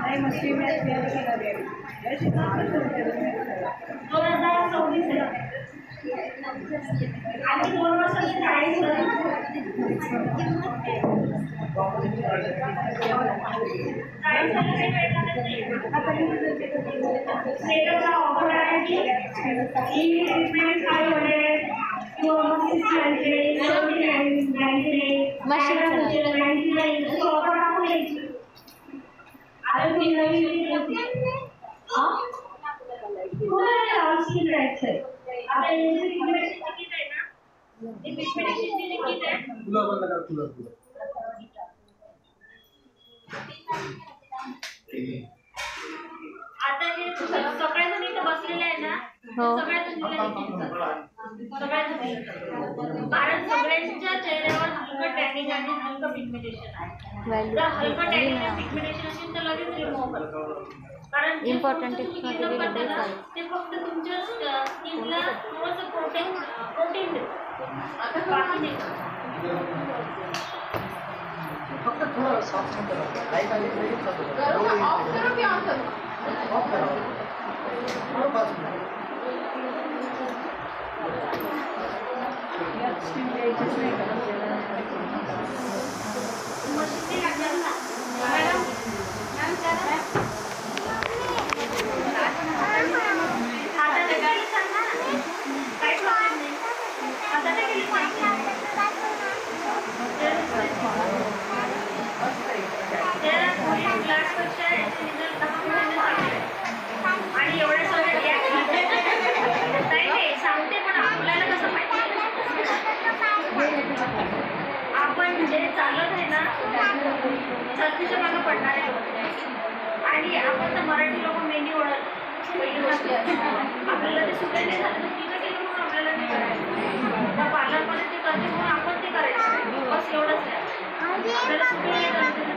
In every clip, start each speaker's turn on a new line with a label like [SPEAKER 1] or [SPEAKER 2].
[SPEAKER 1] नहीं मछली में
[SPEAKER 2] आता हे सगळ्याजण इथं बसलेले आहे ना, कारण सगळ्यांच्या चेहऱ्यावर हलकं टॅनिंग आणि हलकं पिगमेंटेशन आहे. जर हलकं टॅनिंग आणि पिगमेंटेशन असेल तर लगेच रिमूव्ह करतो. कारण इम्पॉर्टंट ते फक्त तुमच्या स्किनला थोडंसं प्रोटीन देतं. आता बाकी नाही.
[SPEAKER 3] फक्त थोड़ा सॉफ्ट करो, लाइट आली तरी चालू करो. ऑफ करो की ऑन करो? ऑफ करो. बस
[SPEAKER 2] मशीन लागणार ना मॅडम. आता ते काही सांगा ना, काही प्रॉब्लेम नाही. आता ते काही सांगा त्याला थोडी ग्लासपेक्षा रिझल्ट 10 महिने चांगले आणि एवढ्या सगळ्या नाही सांगते. पण आपल्याला कसं माहिती आपण जे चालत आहे ना चलतीच्या मागं पडणारे लोक आणि आपण तर मराठी लोक मेन्यू ओढत पहिली गोष्ट आपल्याला ते सुटे नाही झालं तर तिथं केलं म्हणून आपल्याला ते करायचं. त्या पार्लरमध्ये ते करते म्हणून आपण ते करायचं. बस एवढंच आहे. आपल्याला सुटे नाही करायचं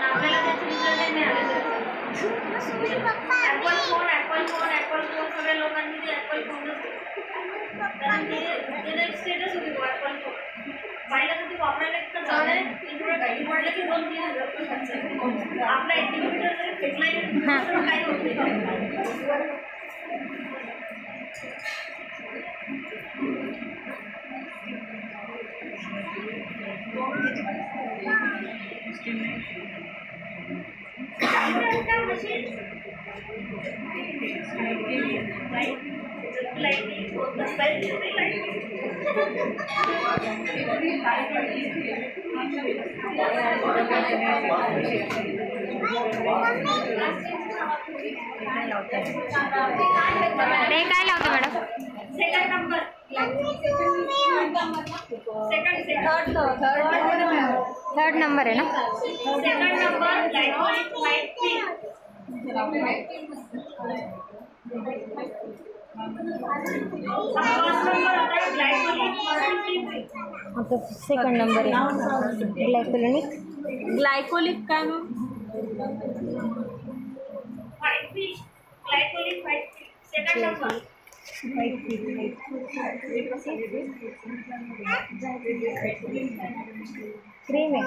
[SPEAKER 2] आपल्याला त्याचे रिझल्ट नाही आले. ॲपल फोन सगळ्या लोकांनी ते ॲपल फोनच कारण ते एक स्टेटस होती ॲपल फोन पाहिलं तर ते वापरायला इतकं चांगलं आहे. काही म्हटलं की 2-3 हजार रुपये खर्च आहे. आपला 1 किलोमीटर जरी फेकला तर काही होत नाही.
[SPEAKER 4] नाही काय लावतो madam?
[SPEAKER 2] Second number
[SPEAKER 4] third number आहे ना?
[SPEAKER 2] Second number glycolic white pink.
[SPEAKER 4] आता सेकंड नंबर आहे ग्लायकोलिक काय मग?
[SPEAKER 2] White pink glycolic white pink second number.
[SPEAKER 4] Cream है